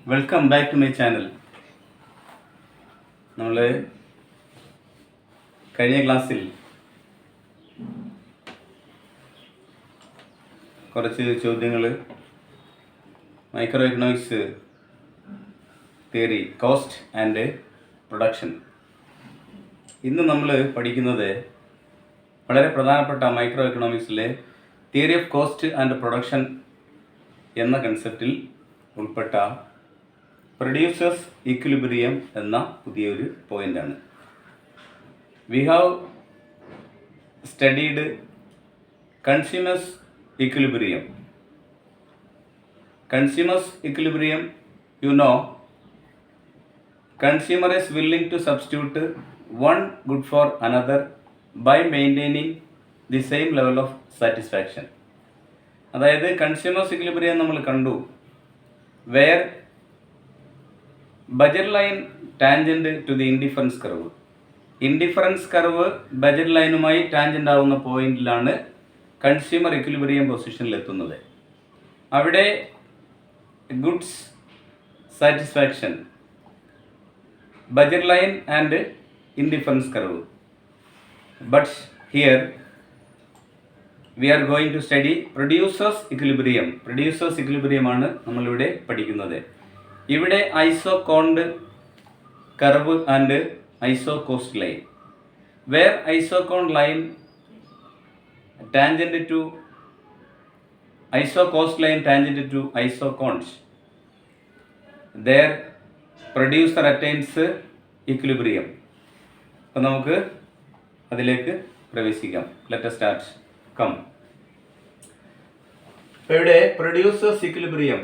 Welcome back to my channel. നമ്മൾ കഴിഞ്ഞ ക്ലാസ്സിൽ കുറച്ച് ചോദ്യങ്ങൾ micro economics theory, cost and production. ഇന്ന് നമ്മൾ പഠിക്കുന്നത് വളരെ പ്രധാനപ്പെട്ട മൈക്രോ എക്കണോമിക്സിലെ theory of cost and production എന്ന കൺസെപ്റ്റിൽ ഉൾപ്പെട്ട പ്രൊഡ്യൂസേഴ്സ് ഇക്വിലിബ്രിയം എന്ന പുതിയൊരു പോയിൻ്റാണ്. We have studied consumers equilibrium. Consumers equilibrium, you know, consumer is willing to substitute one good for another by maintaining the same level of satisfaction. അതായത് consumers equilibrium നമ്മൾ കണ്ടു, where budget line tangent to the indifference curve. Indifference curve budget ലൈനുമായി tangent ആവുന്ന പോയിന്റിലാണ് consumer equilibrium പൊസിഷനിൽ എത്തുന്നത്. അവിടെ goods satisfaction, budget line and indifference curve. But here we are going to study producers equilibrium. Producers ഇക്വിലിബ്രിയമാണ് നമ്മളിവിടെ പഠിക്കുന്നത്. ഇവിടെ isoquant curve and isocost line. Where isoquant line tangent to isocost line tangent to isoquants, there producer attains equilibrium. അപ്പോൾ നമുക്ക് അതിലേക്ക് പ്രവേശിക്കാം. Let us start. Come. അപ്പോൾ ഇവിടെ producers equilibrium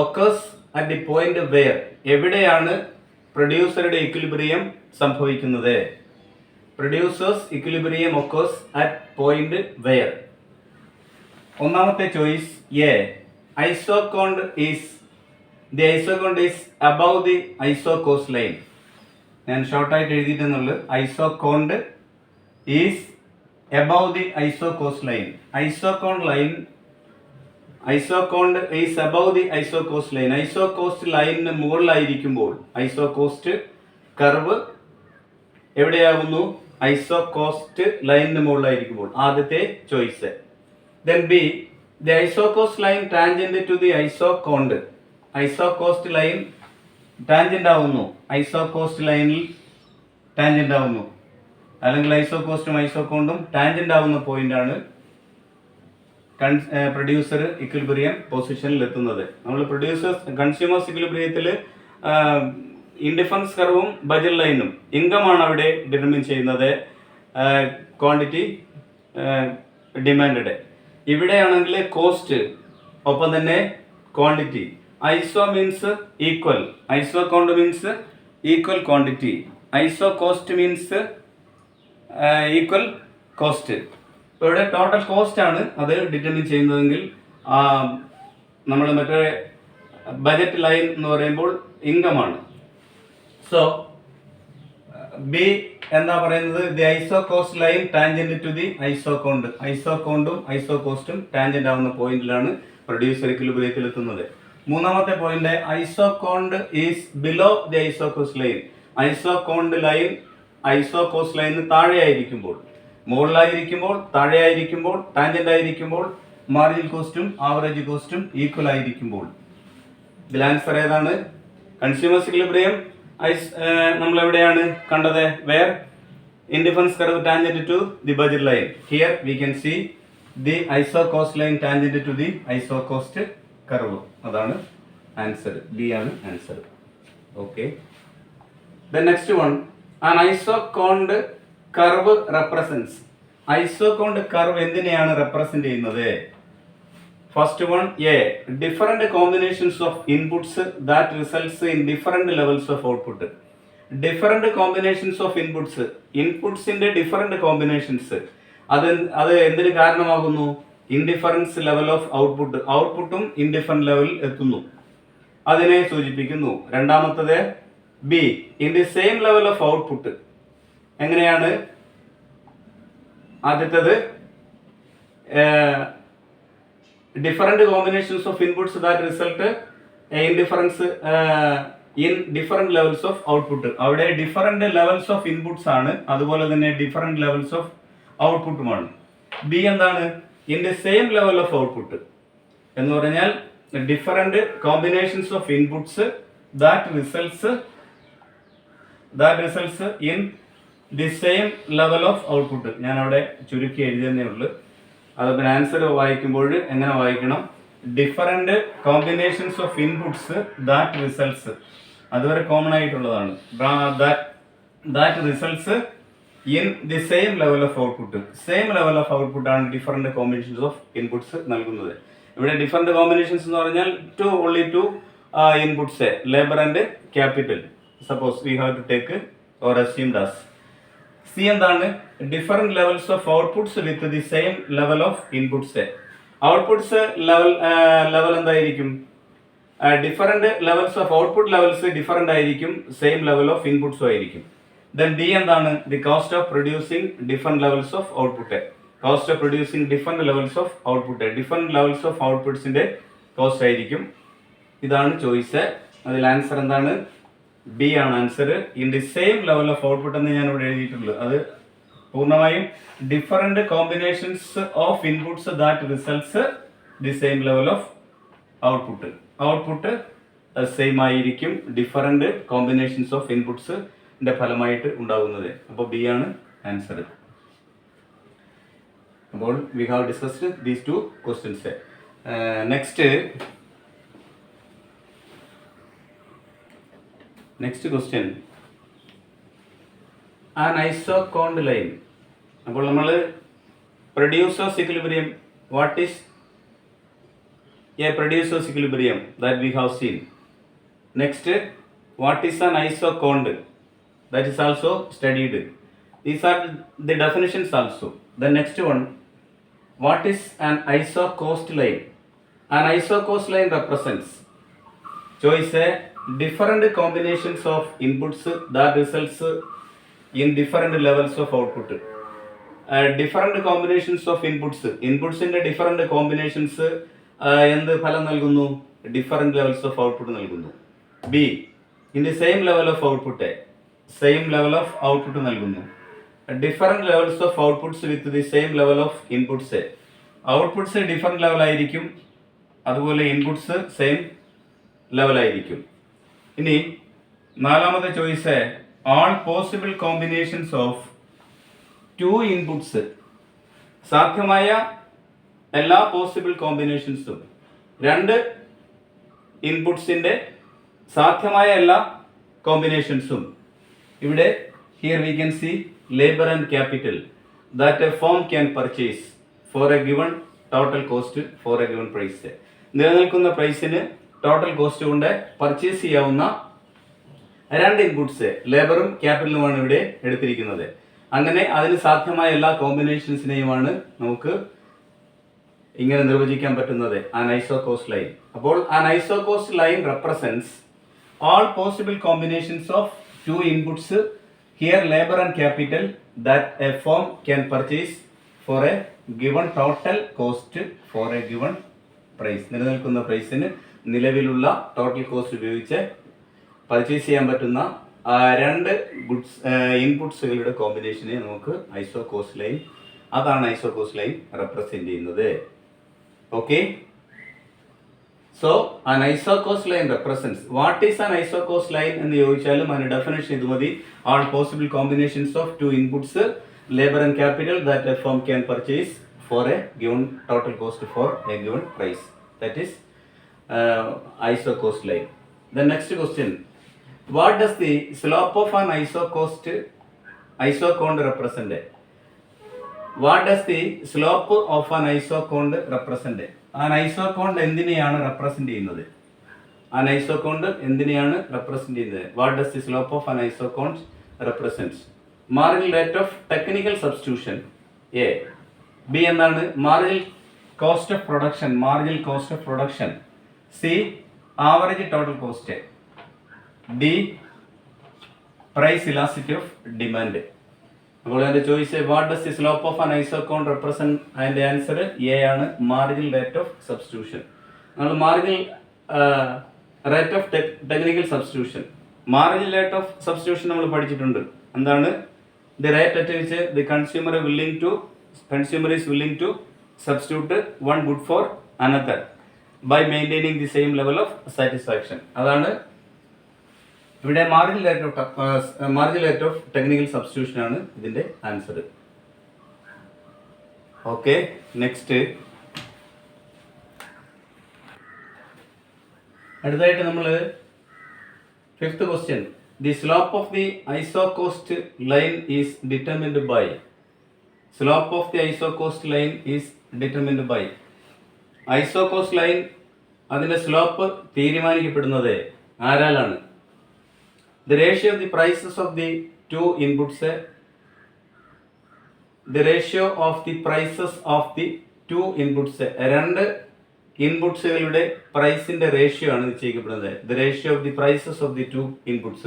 occurs at the point where, എവിടെയാണ് പ്രൊഡ്യൂസറുടെ equilibrium സംഭവിക്കുന്നത്? Producers equilibrium occurs at point where. ഒന്നാമത്തെ choice A, ഐസോകോണ്ട് is the ഐസോകോണ്ട് is above the isocost line. ഞാൻ ഷോർട്ടായിട്ട് എഴുതിയിട്ടുള്ളത് ഐസോകോണ്ട് is above the isocost line. ഐസോകോണ്ട് is above the isocost line. Isocost ലൈനിന് മുകളിലായിരിക്കുമ്പോൾ ഐസോകോസ്റ്റ് curve എവിടെയാകുന്നു? ഐസോകോസ്റ്റ് ലൈനിന് മുകളിലായിരിക്കുമ്പോൾ. ആദ്യത്തെ choice. Then B, the isocost line tangent to the isoquant. Isocost line tangent ആവുന്നു, isocost ലൈനിൽ tangent ആവുന്നു, അല്ലെങ്കിൽ ഐസോകോസ്റ്റും ഐസോകോണ്ടും ടാൻജന്റ് ആവുന്ന പോയിന്റാണ് പ്രൊഡ്യൂസർ ഇക്വിലിബ്രിയം പൊസിഷനിൽ എത്തുന്നത്. നമ്മൾ കൺസ്യൂമേഴ്സ് ഇക്വിലിബ്രിയത്തിൽ ഇൻഡിഫറൻസ് കർവും ബജറ്റ് ലൈനും ഇൻകമാണ് അവിടെ ഡിറ്റർമിൻ ചെയ്യുന്നത്, ക്വാണ്ടിറ്റി ഡിമാൻഡ്. ഇവിടെയാണെങ്കിൽ കോസ്റ്റ് ഒപ്പം തന്നെ quantity. Iso means equal, isoquant means equal quantity, isocost means equal cost. ഇപ്പോൾ ഇവിടെ ടോട്ടൽ കോസ്റ്റ് ആണ് അത് ഡിറ്റർമിൻ ചെയ്യുന്നതെങ്കിൽ നമ്മൾ മറ്റേ ബജറ്റ് ലൈൻ എന്ന് പറയുമ്പോൾ ഇൻകമാണ്. സോ ബി എന്താ പറയുന്നത്? The isocost line tangent to the isoquant. ഐസോകോണ്ടും ഐസോകോസ്റ്റും ടാൻജന്റ് ആവുന്ന പോയിന്റിലാണ് പ്രൊഡ്യൂസർ ഇക്വിലിബ്രിയത്തിൽ എത്തുന്നത്. മൂന്നാമത്തെ point, isoquant is below the isocost line. Isoquant line isocost ലൈനിന് താഴെയായിരിക്കുമ്പോൾ, മുകളിലായിരിക്കുമ്പോൾ, താഴെയായിരിക്കുമ്പോൾ, ടാൻജന്റ് ആയിരിക്കുമ്പോൾ, മാർജിനൽ കോസ്റ്റും ആവറേജ് കോസ്റ്റും ഈക്വൽ ആയിരിക്കുമ്പോൾ. ഇതിൽ ആൻസർ ഏതാണ്? കൺസ്യൂമേഴ്സ് ഇക്വിലിബ്രിയം നമ്മൾ എവിടെയാണ് കണ്ടത്? Where indifference curve tangent to the budget line. Here we can see the isocost line tangent to the ഐസോകോസ്റ്റ് curve. അതാണ് ആൻസർ. ബി ആണ് answer. Okay. The next one, an isoquant curve represents. Isoquant curve എന്തിനെയാണ് represent ചെയ്യുന്നത്? First one, a, different combinations of inputs that results in different levels of output. Different combinations of inputs, ഇൻപുട്സിന്റെ different combinations, അത് എന്തിന് കാരണമാകുന്നു? Indifference level of output. ഔട്ട്പുട്ടും indifferent ലെവലിൽ എത്തുന്നു, അതിനെ സൂചിപ്പിക്കുന്നു. രണ്ടാമത്തത് b, in the same level of output. എങ്ങനെയാണ്? ആദ്യത്തേത് different combinations of inputs that result indifference in different levels of output. അവിടെ ഡിഫറെന്റ് ലെവൽസ് ഓഫ് ഇൻപുട്സ് ആണ്, അതുപോലെ തന്നെ ഡിഫറെന്റ് ലെവൽസ് ഓഫ് ഔട്ട്പുട്ടുമാണ്. ബി എന്താണ്? In the same level of output എന്ന് പറഞ്ഞാൽ different combinations of inputs that results in the same level of output. ഞാൻ അവിടെ ചുരുക്കി എഴുതിയതേ ഉള്ളൂ. അത് പിന്നെ ആൻസർ വായിക്കുമ്പോൾ എങ്ങനെ വായിക്കണം? Different combinations of inputs that results, അതുവരെ കോമൺ ആയിട്ടുള്ളതാണ്. That results in the same level of output. Same level of output ആണ് ഡിഫറെന്റ് കോമ്പിനേഷൻസ് ഓഫ് ഇൻപുട്സ് നൽകുന്നത്. ഇവിടെ ഡിഫറെന്റ് കോമ്പിനേഷൻസ് എന്ന് പറഞ്ഞാൽ only two inputs, labour and capital. Suppose we have to take or assumed as. C എന്താണ്? Different levels of outputs with the same level of inputs. Outputs level എന്തായിരിക്കും? Different levels of output levels different ആയിരിക്കും, same level of ഇൻപുട്സും ആയിരിക്കും. Then d എന്താണ്? The cost of producing different levels of output. Cost of producing different levels of output, different levels of ഔട്ട്പുട്ട്സിന്റെ cost ആയിരിക്കും. ഇതാണ് choice. അതിൽ answer എന്താണ്? B ആണ് answer. In the same level of output എന്ന് ഞാൻ ഇവിടെ എഴുതിയിട്ടുള്ളൂ. അത് പൂർണ്ണമായും different combinations of inputs that results the same level of output. Output same ആയിരിക്കും, ഡിഫറെന്റ് കോമ്പിനേഷൻസ് ഓഫ് ഇൻപുട്സിന്റെ ഫലമായിട്ട് ഉണ്ടാകുന്നത്. അപ്പോൾ ബി ആണ് ആൻസർ. അപ്പോൾ we have discussed these two questions. Next question, an ഐസോകോണ്ട് line. അപ്പോൾ നമ്മൾ producers equilibrium, what is A producers equilibrium, that we have seen. Next, what is an isocond, that is also studied. These are the definitions also. The next one, what is an isocost line? An isocost line represents choice different combinations of inputs that results in different levels of output. Different combinations of inputs in the different combinations എന്ത് ഫലം നൽകുന്നു? Different levels of output നൽകുന്നു. B, in the same level of output, same level of output നൽകുന്നു. Different levels of outputs with the same level of inputs. Outputs different level ആയിരിക്കും, അതുപോലെ inputs same level ആയിരിക്കും. ഇനി നാലാമത്തെ choice, all possible combinations of two inputs. സാധ്യമായ എല്ലാ possible കോമ്പിനേഷൻസും, രണ്ട് ഇൻപുട്ട്സിന്റെ സാധ്യമായ എല്ലാ കോമ്പിനേഷൻസും. ഇവിടെ here we can see labour and capital that a firm can purchase for a given total cost for a given price. നിലനിൽക്കുന്ന പ്രൈസിന് ടോട്ടൽ കോസ്റ്റ് കൊണ്ട് പർച്ചേസ് ചെയ്യാവുന്ന രണ്ട് ഇൻപുട്ട്സ്, ലേബറും ക്യാപിറ്റലുമാണ് ഇവിടെ എടുത്തിരിക്കുന്നത്. അങ്ങനെ അതിന് സാധ്യമായ എല്ലാ കോമ്പിനേഷൻസിനെയുമാണ് നമുക്ക് ഇങ്ങനെ നിർവചിക്കാൻ പറ്റുന്നത്, ആൻ ഐസോകോസ്റ്റ് ലൈൻ. അപ്പോൾ an ഐസോകോസ്റ്റ് line represents all possible combinations of two inputs, here labor and capital, that a firm can purchase for a given total cost for a given price. നിലനിൽക്കുന്ന പ്രൈസിന് നിലവിലുള്ള ടോട്ടൽ കോസ്റ്റ് ഉപയോഗിച്ച് purchase ചെയ്യാൻ പറ്റുന്ന രണ്ട് goods ഇൻപുട്സുകളുടെ കോമ്പിനേഷനെ നമുക്ക് ഐസോകോസ്റ്റ് line, അതാണ് ഐസോകോസ്റ്റ് line represent ചെയ്യുന്നത്. Okay, so an isocost line represents, what is an isocost line എന്ന് ചോദിച്ചാലും അതിന് ഡെഫിനേഷൻ ഇത് മതി. all possible combinations of two inputs, labor and capital, that a firm can purchase for a given total cost for a given price, that is isocost line. The next question, what does the slope of an isocond represent? What does the slope of an isocond represent? An isocond എന്തിനെയാണ് represent ചെയ്യുന്നത്? An isocond എന്തിനെയാണ് represent ചെയ്യുന്നത്? What does the slope of an isocond represents? Marginal rate of technical substitution, A. B എന്താണ്? Marginal cost of production, marginal cost of production. C. Average total cost. D. Price elasticity of demand. അപ്പോൾ അതിൻ്റെ choice what does the slope of an isoquant represent? അതിൻ്റെ answer A ആണ്, marginal rate of substitution. നമ്മൾ marginal rate of technical substitution. Marginal rate of substitution നമ്മൾ പഠിച്ചിട്ടുണ്ട്. എന്താണ്? The rate at which the consumer is willing to substitute one good for another by maintaining the same level of satisfaction. അതാണ് ഇവിടെ marginal rate of technical substitution ആണ് ഇതിന്റെ answer. Okay, next അടുത്തായിട്ട് നമ്മൾ fifth question. The slope of the isocost line is determined by. Slope of the isocost line is determined by. Isocost line അതിന്റെ slope തീരുമാനിക്കപ്പെടുന്നത് ആരാലാണ്? The ratio of the prices of the two inputs. The ratio of the prices of the two inputs. രണ്ട് ഇൻപുട്സുകളുടെ പ്രൈസിന്റെ ratio ആണ് നിശ്ചയിക്കപ്പെടുന്നത്. The ratio of the prices of the two inputs.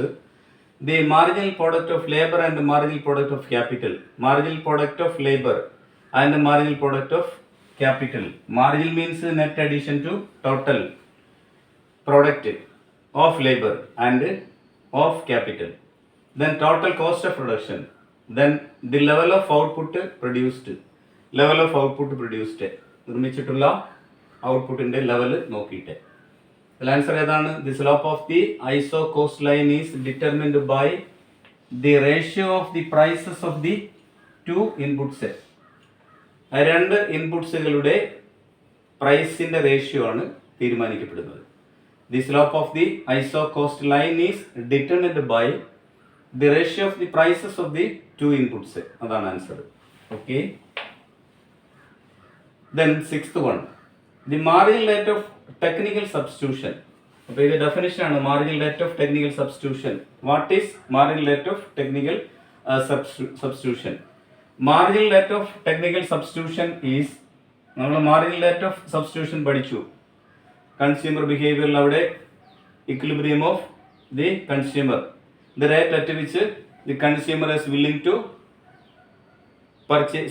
The marginal product of labor and marginal product of capital. Marginal product of labor and marginal product of capital. Marginal means net addition to total product of labor and of capital, then total cost of production, then the level of output produced. നിർമ്മിച്ചിട്ടുള്ള ഔട്ട്പുട്ടിന്റെ level നോക്കിയിട്ട് answer ഏതാണ്? The slope of the isocost line is determined by the ratio of the prices of the two inputs. രണ്ട് ഇൻപുട്സുകളുടെ പ്രൈസിന്റെ ratio ആണ് തീരുമാനിക്കപ്പെടുന്നത്. The slope of the iso-cost line is determined by the ratio of the prices of the two inputs. അതാണ് answer. Okay, then sixth one. The marginal rate of technical substitution. അപ്പോൾ ഇത് definition ആണ്. marginal rate of technical substitution. What is marginal rate of technical substitution? Marginal rate of technical substitution is, നമ്മൾ marginal rate of substitution പഠിച്ചു. Consumer ബിഹേവിയറിൽ അവിടെ equilibrium of the consumer, the rate at which the consumer is willing to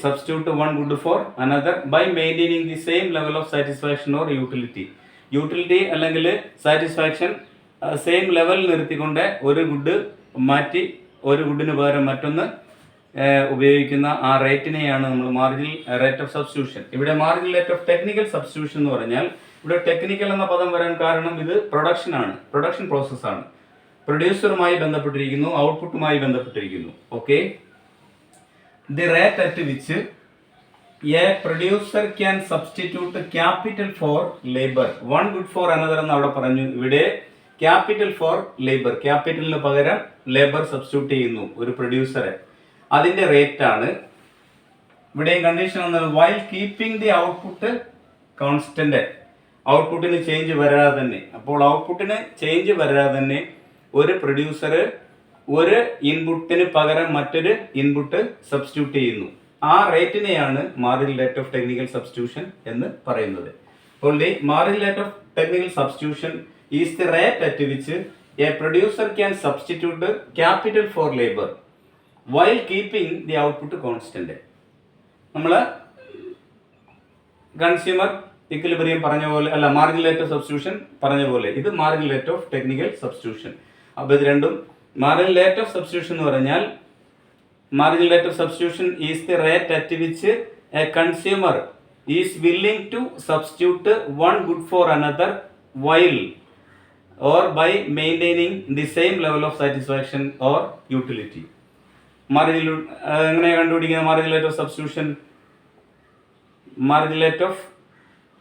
substitute one good for another by maintaining the same level of satisfaction or utility അല്ലെങ്കിൽ satisfaction same level നിർത്തിക്കൊണ്ട് ഒരു good മാറ്റി ഒരു ഗുഡിന് പകരം മറ്റൊന്ന് ഉപയോഗിക്കുന്ന ആ റേറ്റിനെയാണ് നമ്മൾ മാർജിനൽ റേറ്റ് ഓഫ് സബ്സ്റ്റിറ്റ്യൂഷൻ. ഇവിടെ marginal rate of technical substitution എന്ന് പറഞ്ഞാൽ ഇവിടെ ടെക്നിക്കൽ എന്ന പദം വരാൻ കാരണം ഇത് പ്രൊഡക്ഷൻ പ്രോസസ്സാണ്. പ്രൊഡ്യൂസറുമായി ബന്ധപ്പെട്ടിരിക്കുന്നു, ഔട്ട്പുട്ടുമായി ബന്ധപ്പെട്ടിരിക്കുന്നു. Okay, the rate at which a producer can substitute capital for labour one good for another എന്ന് അവിടെ പറഞ്ഞു. ഇവിടെ ക്യാപിറ്റൽ ഫോർ ലേബർ, ക്യാപിറ്റലിന് പകരം ലേബർ സബ്സ്റ്റിറ്റ്യൂട്ട് ചെയ്യുന്നു ഒരു പ്രൊഡ്യൂസറെ, അതിന്റെ റേറ്റ് ആണ്. ഇവിടെയും കണ്ടീഷൻ വന്നത് while keeping the output constant. ഔട്ട്പുട്ടിന് ചേഞ്ച് വരാതെ തന്നെ. അപ്പോൾ ഔട്ട്പുട്ടിന് ചേഞ്ച് വരാതെ തന്നെ ഒരു പ്രൊഡ്യൂസർ ഒരു ഇൻപുട്ടിന് പകരം മറ്റൊരു ഇൻപുട്ട് സബ്സ്റ്റിറ്റ്യൂട്ട് ചെയ്യുന്നു. ആ റേറ്റിനെയാണ് marginal rate of technical substitution എന്ന് പറയുന്നത്. അപ്പോൾ the marginal rate of technical substitution is the rate at which a producer can substitute capital for labour while keeping the output constant. നമ്മൾ കൺസ്യൂമർ ഇക്വിലിബ്രിയം പറഞ്ഞ പോലെ അല്ല, മാർജിനൽ റേറ്റ് ഓഫ് സബ്സ്റ്റിറ്റ്യൂഷൻ പറഞ്ഞ പോലെ ഇത് marginal rate of technical substitution. അപ്പോൾ ഇത് രണ്ടും മാർജിനൽ റേറ്റ് ഓഫ് സബ്സ്റ്റിറ്റ്യൂഷൻ എന്ന് പറഞ്ഞാൽ marginal rate of substitution is the rate at which a consumer is willing to substitute one good for another while or by maintaining the same level of satisfaction or utility. Marginal എങ്ങനെ കണ്ടുപിടിക്കുക? Marginal rate of substitution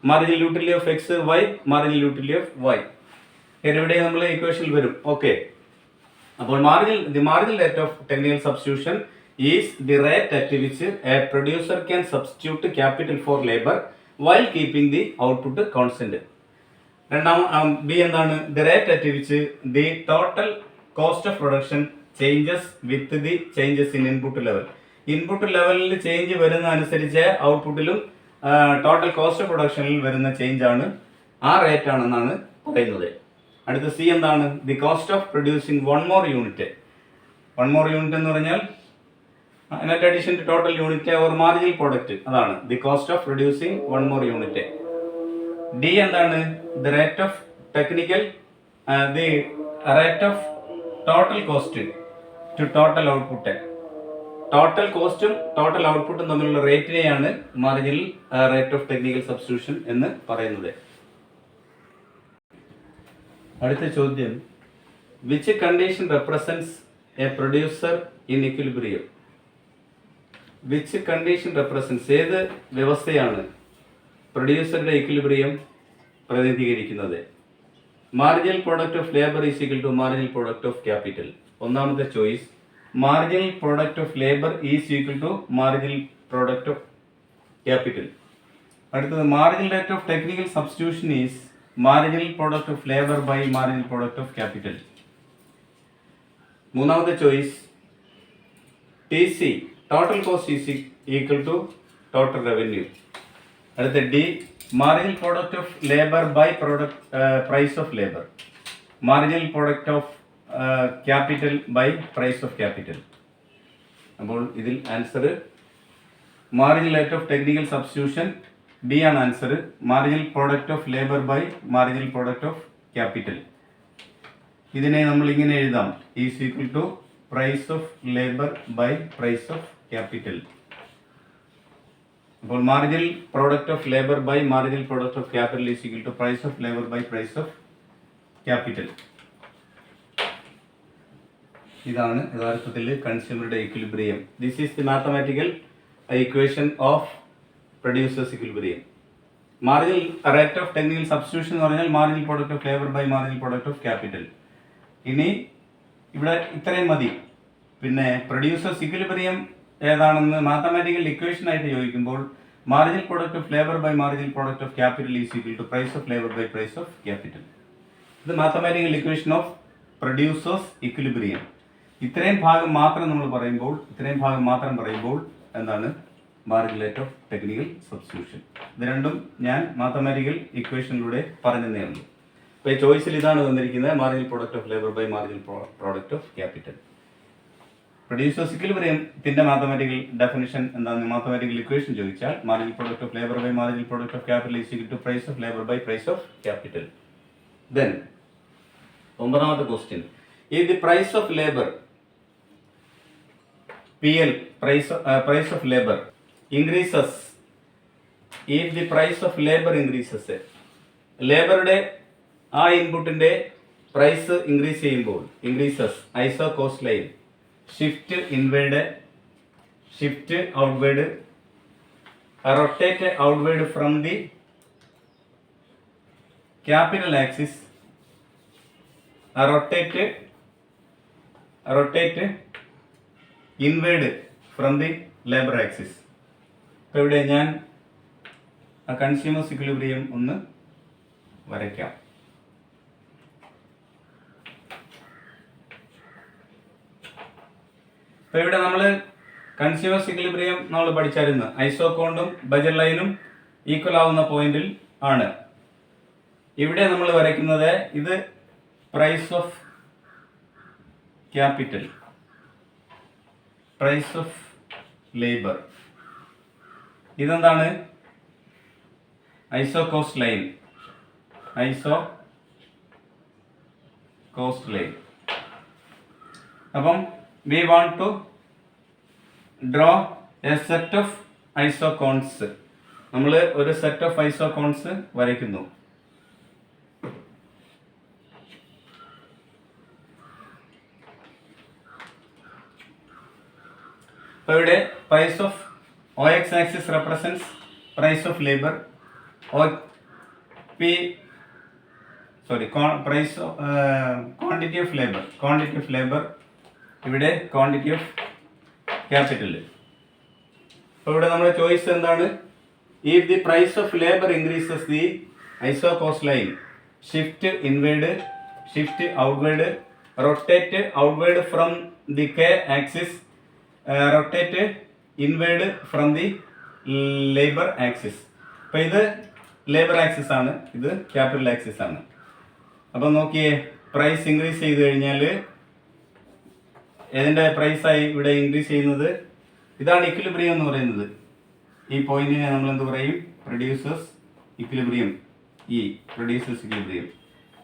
marginal utility of X Y, marginal utility of Y ഇവിടെ നമ്മൾ ഇക്വേഷനിൽ വരും. Okay, അപ്പോൾ the marginal rate of technical substitution is the rate at which a producer can substitute capital for labour while keeping the output constant. B എന്താണ്? The rate at which the total cost of production changes with the changes in input level. Input ലെവലിൽ change വരുന്ന അനുസരിച്ച് ഔട്ട്പുട്ടിലും total cost of പ്രൊഡക്ഷനിൽ വരുന്ന change ആണ്, ആ rate ആണെന്നാണ് പറയുന്നത്. അടുത്ത സി എന്താണ്? The cost of producing one more unit എന്ന് പറഞ്ഞാൽ net addition to total unit or marginal product, അതാണ് the cost of producing one more unit. D എന്താണ്? The rate of technical the rate of total cost to total output. Total കോസ്റ്റും total ഔട്ട്പുട്ടും തമ്മിലുള്ള റേറ്റിനെയാണ് marginal rate of technical substitution എന്ന് പറയുന്നത്. അടുത്ത ചോദ്യം, which condition represents a producer in equilibrium? Which condition represents, ഏത് വ്യവസ്ഥയാണ് പ്രൊഡ്യൂസറുടെ ഇക്വിലിബ്രിയം പ്രതിനിധീകരിക്കുന്നത്? Marginal product of labour is equal to marginal product of capital. ഒന്നാമത്തെ choice, marginal product of labor is equal to marginal product of capital. അടുത്തത്, marginal rate of technical substitution is marginal product of labor by marginal product of capital. മൂന്നാമത്തെ choice, TC total cost is equal to total revenue. അടുത്ത D, marginal product of labor by product price of labor. Marginal product of capital by price of capital. അപ്പോൾ ഇതിൽ answer marginal rate of technical substitution B ആണ് answer. Marginal product of labour by marginal product of capital. ഇതിനെ നമ്മൾ ഇങ്ങനെ എഴുതാം, is equal to price of labour by price of capital. അപ്പോൾ marginal product of labour by marginal product of capital is equal to price of labour by price of capital. ഇതാണ് യഥാർത്ഥത്തിൽ കൺസ്യൂമറുടെ equilibrium. This is the mathematical equation of producers equilibrium. Marginal rate of technical substitution എന്ന് പറഞ്ഞാൽ marginal product of labour by marginal product of capital. ഇനി ഇവിടെ ഇത്രയും മതി. പിന്നെ പ്രൊഡ്യൂസേഴ്സ് ഇക്വിലിബ്രിയം ഏതാണെന്ന് മാത്തമാറ്റിക്കൽ ഇക്വേഷൻ ആയിട്ട് ചോദിക്കുമ്പോൾ marginal product of labour by marginal product of capital is equal to price of labour by price of capital. ഇത് mathematical equation of producers equilibrium. ഇത്രയും ഭാഗം മാത്രം പറയുമ്പോൾ എന്താണ് marginal rate of technical substitution. ഇത് രണ്ടും ഞാൻ മാത്തമാറ്റിക്കൽ ഇക്വേഷനിലൂടെ പറഞ്ഞതേ ഉള്ളൂ. അപ്പോൾ ഈ ചോയ്സിൽ ഇതാണ് തന്നിരിക്കുന്നത്, marginal product of labour by marginal product of capital. Producers ഇക്വിലിബ്രിയത്തിന്റെ മാത്തമാറ്റിക്കൽ ഡെഫിനിഷൻ എന്താണെന്ന് മാത്തമാറ്റിക്കൽ ഇക്വേഷൻ ചോദിച്ചാൽ marginal product of labour by marginal product of capital is equal to price of labour by price of capital. Then 9ാമത്തെ question, if the price of labor PL price of labor increases, if the price of labor increases, ലേബറുടെ ആ ഇൻപുട്ടിന്റെ price increase ചെയ്യുമ്പോൾ increases isocost line shift inward shift outward rotate outward from the capital axis rotate inward from the labour axis. ഇപ്പോൾ ഇവിടെ ഞാൻ ആ consumers equilibrium ഒന്ന് വരയ്ക്കാം. ഇപ്പോൾ ഇവിടെ നമ്മൾ കൺസ്യൂമേഴ്സ് ഇക്വിലിബ്രിയം നമ്മൾ പഠിച്ചായിരുന്നു. ഐസോകോണ്ടും ബജർ ലൈനും ഈക്വൽ ആവുന്ന പോയിന്റിൽ ആണ് ഇവിടെ നമ്മൾ വരയ്ക്കുന്നത്. ഇത് price of capital, price of labour. ഇതെന്താണ്? Isocost line, isocost line. അപ്പം we want to draw a set of isoquants. നമ്മൾ ഒരു സെറ്റ് ഓഫ് ഐസോകോൺസ് വരയ്ക്കുന്നു. അപ്പോൾ ഇവിടെ price of OX axis represents price of labour, price quantity of labour, ഇവിടെ quantity of capital. അപ്പോൾ ഇവിടെ നമ്മുടെ ചോയ്സ് എന്താണ്? If the price of labour increases the isocost line shift inward shift outward rotate outward from the K axis rotate inward from the labour axis. അപ്പോൾ ഇത് labour axis ആണ്, ഇത് capital axis ആണ്. അപ്പം നോക്കിയേ, price increase ചെയ്ത് കഴിഞ്ഞാൽ ഏതിൻ്റെ പ്രൈസായി ഇവിടെ ഇൻക്രീസ് ചെയ്യുന്നത്? ഇതാണ് ഇക്വിലിബ്രിയം എന്ന് പറയുന്നത്. ഈ പോയിന്റിനെ നമ്മൾ എന്ത് പറയും? Producers equilibrium. Producers equilibrium.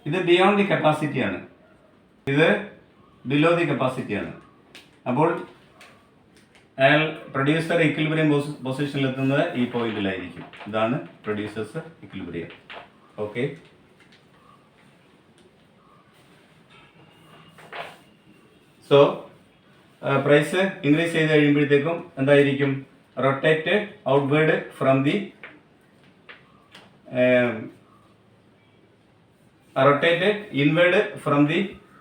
ഇത് ബിയോണ്ട് ദി കപ്പാസിറ്റിയാണ്, ഇത് ബിലോ ദി കപ്പാസിറ്റിയാണ്. അപ്പോൾ അയാൾ പ്രൊഡ്യൂസർ ഇക്വിലിബ്രിയം പൊസിഷനിൽ എത്തുന്നത് ഈ പോയിന്റിലായിരിക്കും. ഇതാണ് producers equilibrium. Okay, so price increase ചെയ്ത് കഴിയുമ്പോഴത്തേക്കും എന്തായിരിക്കും? Rotate outward from the rotate inward from the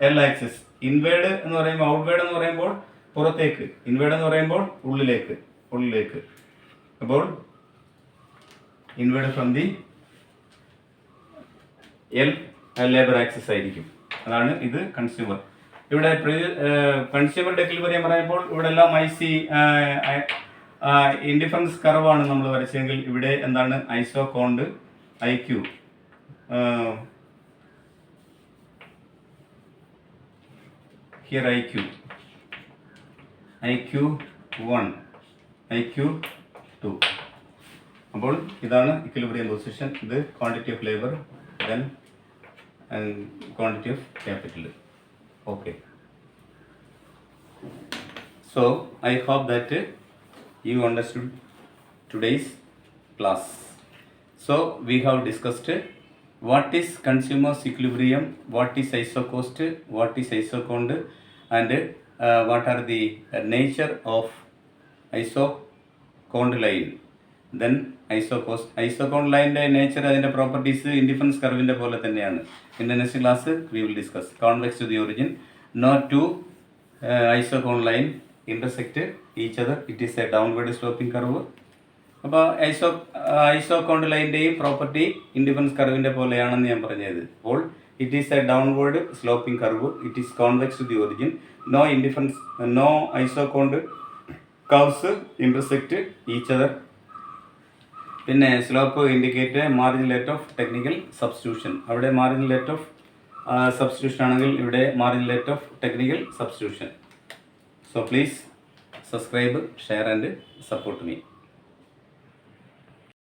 L axis. Inward എന്ന് പറയുമ്പോൾ, ഔട്ട്വേർഡ് എന്ന് പറയുമ്പോൾ പുറത്തേക്ക്, ഇൻവേർഡ് എന്ന് പറയുമ്പോൾ ഉള്ളിലേക്ക്. അപ്പോൾ inward from the L labour axis ആയിരിക്കും. അതാണ് ഇത് കൺസ്യൂമർ. ഇവിടെ കൺസ്യൂമർ ഇക്വിലിബ്രിയം പറയുമ്പോൾ ഇവിടെ എല്ലാം IC ഇൻഡിഫറൻസ് കർവാണ് നമ്മൾ വരച്ചെങ്കിൽ ഇവിടെ എന്താണ്? ഐസോകോണ്ട് IQ, ഹിയർ IQ1, IQ2. അപ്പോൾ ഇതാണ് ഇക്വിലിബ്രിയം പൊസിഷൻ. ഇത് quantity of labour, then quantity of capital. Okay, so I hope that you understood today's class. So we have discussed what is consumer's equilibrium, what is isocost, what is isocond, and what are the nature of isocond line. Then isocost, isocond line nature അതിൻ്റെ properties indifference കർവിൻ്റെ പോലെ തന്നെയാണ്. In the next class we will discuss convex to the origin. No two isocond line intersect each other. It is a downward sloping curve. അപ്പോൾ ഐസോകോണ്ട് ലൈൻ്റെയും property indifference കർവിൻ്റെ പോലെയാണെന്ന് ഞാൻ പറഞ്ഞത്. അപ്പോൾ it is a downward sloping curve. It is convex to the origin. No isoquant curves intersect each other. പിന്നെ slope indicate marginal rate of technical substitution. അവിടെ marginal rate of substitution ആണെങ്കിൽ ഇവിടെ marginal rate of technical substitution. So please subscribe, share and support me.